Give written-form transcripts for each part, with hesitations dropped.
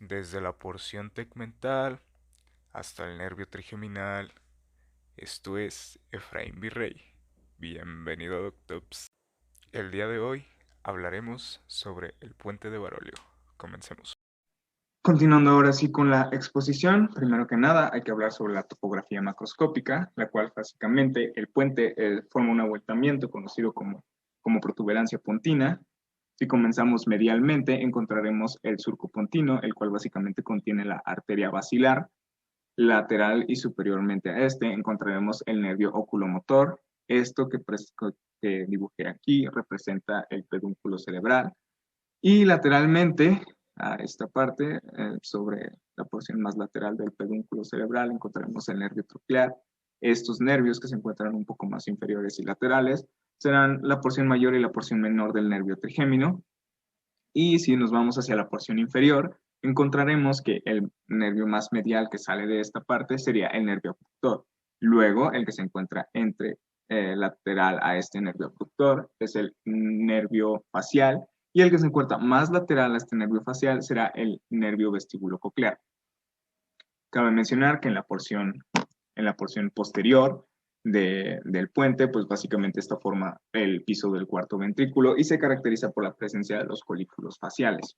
desde la porción tegmental hasta el nervio trigeminal. Esto es Efraín Virrey. Bienvenido, Doctops. El día de hoy hablaremos sobre el puente de Barolio. Comencemos. Continuando ahora sí con la exposición, primero que nada hay que hablar sobre la topografía macroscópica, la cual básicamente el puente forma un abultamiento conocido como protuberancia pontina. Si comenzamos medialmente, encontraremos el surco pontino, el cual básicamente contiene la arteria basilar. Lateral y superiormente a este encontraremos el nervio oculomotor. Esto que dibujé aquí representa el pedúnculo cerebral. Y lateralmente a esta parte, sobre la porción más lateral del pedúnculo cerebral, encontraremos el nervio troclear. Estos nervios, que se encuentran un poco más inferiores y laterales, serán la porción mayor y la porción menor del nervio trigémino. Y si nos vamos hacia la porción inferior, encontraremos que el nervio más medial que sale de esta parte sería el nervio abductor. Luego, el que se encuentra entre lateral a este nervio abductor es el nervio facial, y el que se encuentra más lateral a este nervio facial será el nervio vestibulococlear. Cabe mencionar que en la porción posterior del puente, pues básicamente esta forma el piso del cuarto ventrículo y se caracteriza por la presencia de los colículos faciales.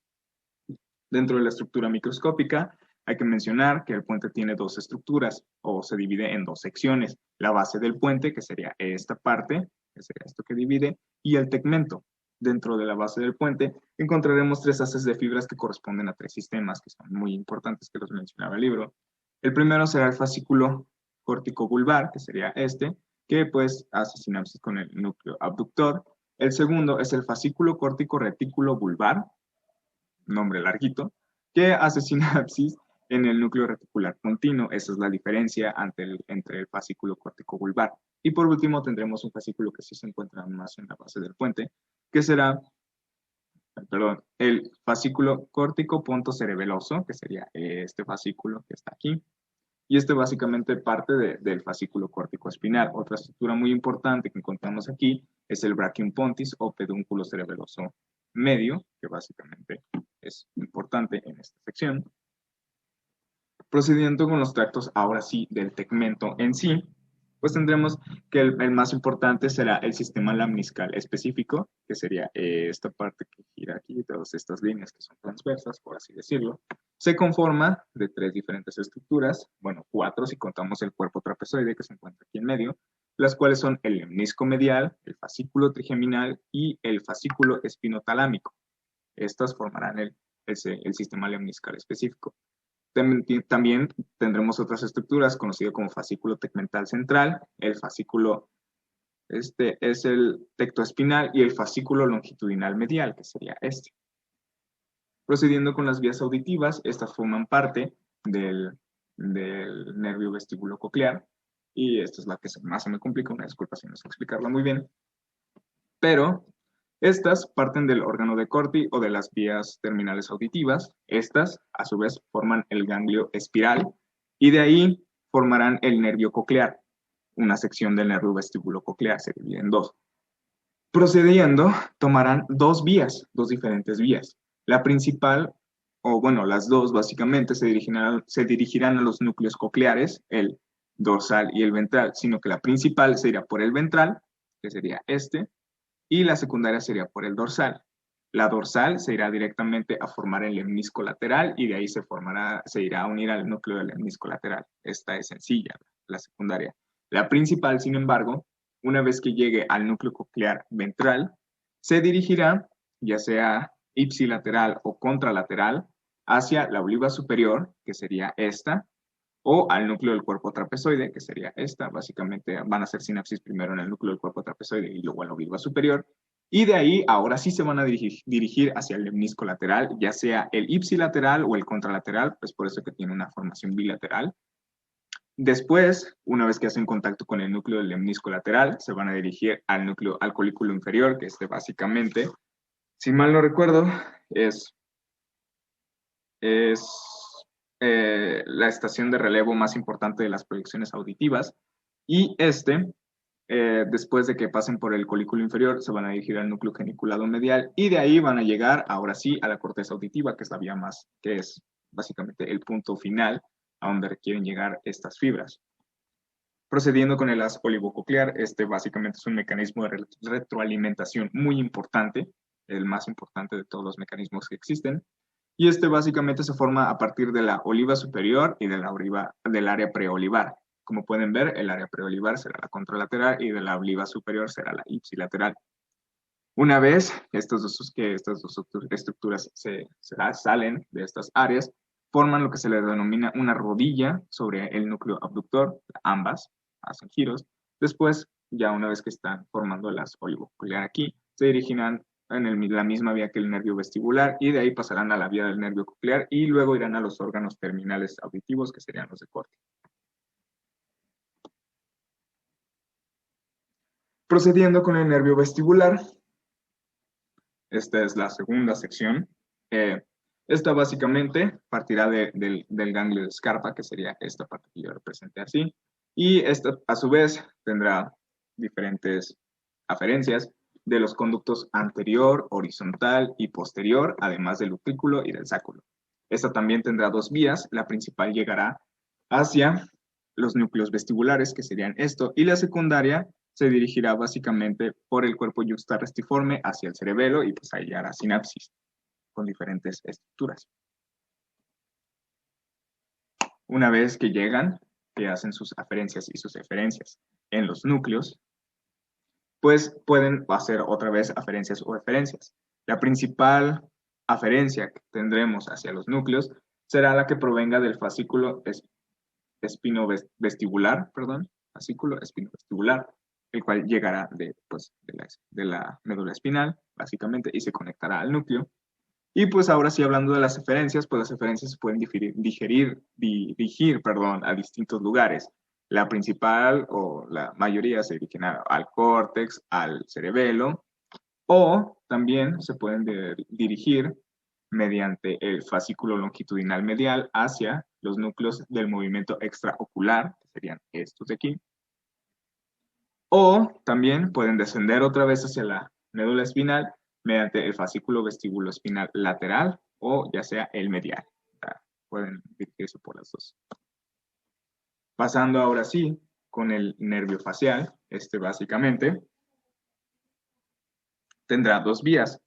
Dentro de la estructura microscópica, hay que mencionar que el puente tiene dos estructuras, o se divide en dos secciones: la base del puente, que sería esta parte, que sería esto que divide, y el tegmento. Dentro de la base del puente encontraremos tres haces de fibras que corresponden a tres sistemas, que son muy importantes, que los mencionaba el libro. El primero será el fascículo córtico-vulvar, que sería este, que pues hace sinapsis con el núcleo abductor. El segundo es el fascículo córtico-retículo-vulvar, nombre larguito, que hace sinapsis en el núcleo reticular continuo. Esa es la diferencia entre el fascículo córtico vulvar. Y por último tendremos un fascículo que sí se encuentra más en la base del puente, que será, perdón, el fascículo córtico pontocerebeloso, que sería este fascículo que está aquí. Y este básicamente parte del fascículo córtico espinal. Otra estructura muy importante que encontramos aquí es el brachium pontis o pedúnculo cerebeloso medio, que básicamente es importante en esta sección. Procediendo con los tractos ahora sí del tegmento en sí, pues tendremos que el más importante será el sistema lamniscal específico, que sería esta parte que gira aquí, todas estas líneas que son transversas, por así decirlo. Se conforma de tres diferentes estructuras, bueno, cuatro si contamos el cuerpo trapezoide que se encuentra aquí en medio, las cuales son el lemnisco medial, el fascículo trigeminal y el fascículo espinotalámico. Estas formarán el sistema lemniscal específico. También tendremos otras estructuras conocido como fascículo tegmental central, el fascículo, este es el tectoespinal, y el fascículo longitudinal medial, que sería este. Procediendo con las vías auditivas, estas forman parte del nervio vestibulococlear, y esta es la que más se me complica, una disculpa si no sé explicarla muy bien, pero estas parten del órgano de Corti o de las vías terminales auditivas. Estas, a su vez, forman el ganglio espiral y de ahí formarán el nervio coclear. Una sección del nervio vestibulococlear se divide en dos. Procediendo, tomarán dos diferentes vías. La principal, o bueno, las dos básicamente se dirigirán a los núcleos cocleares, el dorsal y el ventral, sino que la principal se irá por el ventral, que sería este, y la secundaria sería por el dorsal. La dorsal se irá directamente a formar el lemnisco lateral y de ahí se irá a unir al núcleo del lemnisco lateral. Esta es sencilla, la secundaria. La principal, sin embargo, una vez que llegue al núcleo coclear ventral, se dirigirá, ya sea ipsilateral o contralateral, hacia la oliva superior, que sería esta, o al núcleo del cuerpo trapezoide, que sería esta. Básicamente van a hacer sinapsis primero en el núcleo del cuerpo trapezoide y luego en la obliqua superior. Y de ahí, ahora sí se van a dirigir hacia el lemnisco lateral, ya sea el ipsilateral o el contralateral, pues por eso que tiene una formación bilateral. Después, una vez que hacen contacto con el núcleo del lemnisco lateral, se van a dirigir al colículo inferior, que básicamente, si mal no recuerdo, es la estación de relevo más importante de las proyecciones auditivas, y después de que pasen por el colículo inferior, se van a dirigir al núcleo geniculado medial, y de ahí van a llegar, ahora sí, a la corteza auditiva, que es la vía más, que es básicamente el punto final a donde requieren llegar estas fibras. Procediendo con el haz olivococlear, este básicamente es un mecanismo de retroalimentación muy importante, el más importante de todos los mecanismos que existen, y este básicamente se forma a partir de la oliva superior y de del área preolivar. Como pueden ver, el área preolivar será la contralateral y de la oliva superior será la ipsilateral. Una vez que estas dos estructuras salen de estas áreas, forman lo que se le denomina una rodilla sobre el núcleo abductor, ambas hacen giros. Después, ya una vez que están formando las olivococlear aquí, se dirigirán en la misma vía que el nervio vestibular y de ahí pasarán a la vía del nervio coclear y luego irán a los órganos terminales auditivos que serían los de corte. Procediendo con el nervio vestibular, esta es la segunda sección. Esta básicamente partirá del ganglio de Scarpa, que sería esta parte que yo representé así, y esta a su vez tendrá diferentes aferencias de los conductos anterior, horizontal y posterior, además del utrículo y del sáculo. Esta también tendrá dos vías, la principal llegará hacia los núcleos vestibulares, que serían esto, y la secundaria se dirigirá básicamente por el cuerpo yuxtarrestiforme hacia el cerebelo y pues ahí hará sinapsis con diferentes estructuras. Una vez que llegan, que hacen sus aferencias y sus eferencias en los núcleos, pues pueden hacer otra vez aferencias o eferencias. La principal aferencia que tendremos hacia los núcleos será la que provenga del fascículo espinovestibular, fascículo espinovestibular, el cual llegará de la médula espinal, básicamente, y se conectará al núcleo. Y pues ahora sí, hablando de las eferencias, pues las eferencias se pueden dirigir a distintos lugares. La principal o la mayoría se dirigen al córtex, al cerebelo, o también se pueden dirigir mediante el fascículo longitudinal medial hacia los núcleos del movimiento extraocular, que serían estos de aquí. O también pueden descender otra vez hacia la médula espinal mediante el fascículo vestibuloespinal lateral o ya sea el medial. Pueden dirigirse por las dos. Pasando ahora sí con el nervio facial, básicamente tendrá dos vías.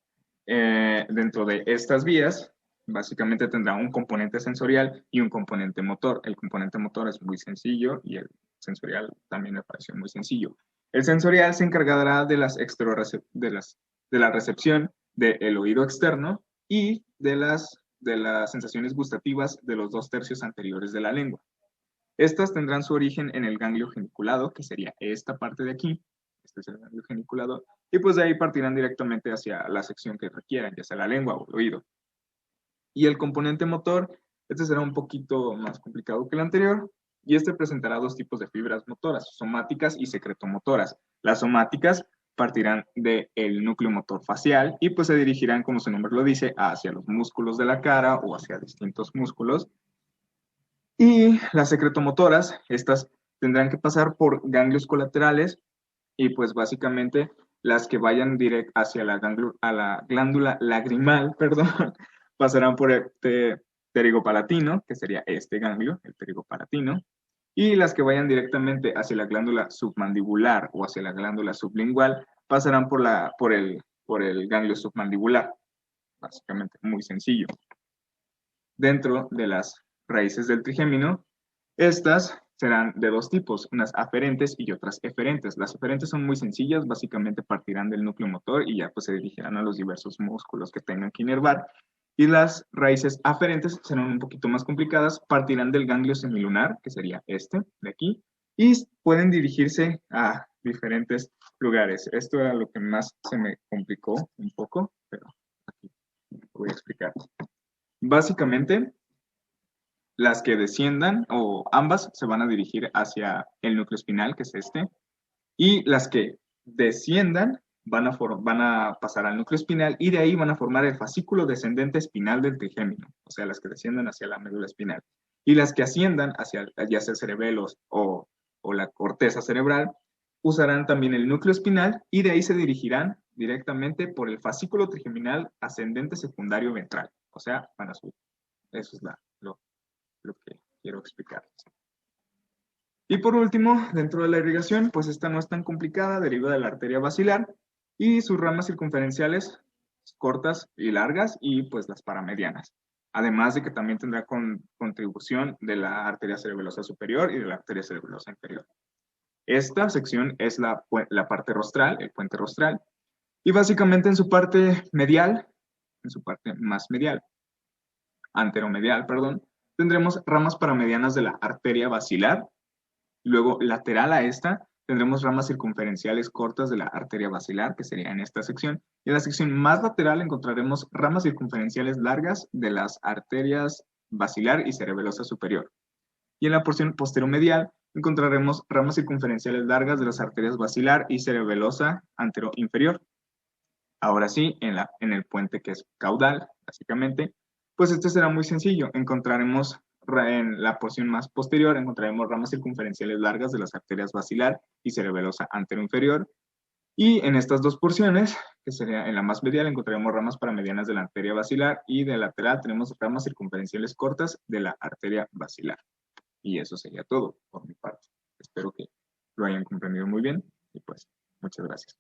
Dentro de estas vías, básicamente tendrá un componente sensorial y un componente motor. El componente motor es muy sencillo y el sensorial también me pareció muy sencillo. El sensorial se encargará de la recepción del oído externo y de las sensaciones gustativas de los 2/3 anteriores de la lengua. Estas tendrán su origen en el ganglio geniculado, que sería esta parte de aquí. Este es el ganglio geniculado. Y pues de ahí partirán directamente hacia la sección que requieran, ya sea la lengua o el oído. Y el componente motor, este será un poquito más complicado que el anterior, y este presentará dos tipos de fibras motoras, somáticas y secretomotoras. Las somáticas partirán del núcleo motor facial y pues se dirigirán, como su nombre lo dice, hacia los músculos de la cara o hacia distintos músculos. Y las secretomotoras, estas tendrán que pasar por ganglios colaterales y pues básicamente las que vayan directo hacia la glándula lagrimal, pasarán por el pterigopalatino, que sería este ganglio, el pterigopalatino, y las que vayan directamente hacia la glándula submandibular o hacia la glándula sublingual pasarán por el ganglio submandibular. Básicamente, muy sencillo. Dentro de las raíces del trigémino, estas serán de dos tipos, unas aferentes y otras eferentes. Las eferentes son muy sencillas, básicamente partirán del núcleo motor y ya pues se dirigirán a los diversos músculos que tengan que inervar. Y las raíces aferentes serán un poquito más complicadas, partirán del ganglio semilunar, que sería este de aquí, y pueden dirigirse a diferentes lugares. Esto era lo que más se me complicó un poco, pero aquí voy a explicar. Básicamente, las que desciendan, o ambas, se van a dirigir hacia el núcleo espinal, que es este, y las que desciendan van a pasar al núcleo espinal y de ahí van a formar el fascículo descendente espinal del trigémino, o sea, las que desciendan hacia la médula espinal. Y las que asciendan hacia ya sea cerebelos o la corteza cerebral, usarán también el núcleo espinal y de ahí se dirigirán directamente por el fascículo trigeminal ascendente secundario ventral, o sea, van a subir. Eso es lo que quiero explicar. Y por último, dentro de la irrigación, pues esta no es tan complicada, deriva de la arteria basilar y sus ramas circunferenciales cortas y largas y pues las paramedianas. Además de que también tendrá contribución de la arteria cerebelosa superior y de la arteria cerebelosa inferior. Esta sección es la parte rostral, el puente rostral, y básicamente en su parte medial, en su parte más medial, anteromedial, perdón, tendremos ramas paramedianas de la arteria basilar. Luego, lateral a esta, tendremos ramas circunferenciales cortas de la arteria basilar, que sería en esta sección. Y en la sección más lateral encontraremos ramas circunferenciales largas de las arterias basilar y cerebelosa superior. Y en la porción posteromedial encontraremos ramas circunferenciales largas de las arterias basilar y cerebelosa antero-inferior. Ahora sí, en el puente que es caudal, básicamente, pues este será muy sencillo. Encontraremos en la porción más posterior, encontraremos ramas circunferenciales largas de las arterias basilar y cerebelosa antero-inferior. Y en estas dos porciones, que sería en la más medial, encontraremos ramas paramedianas de la arteria basilar y de lateral tenemos ramas circunferenciales cortas de la arteria basilar. Y eso sería todo por mi parte. Espero que lo hayan comprendido muy bien y pues muchas gracias.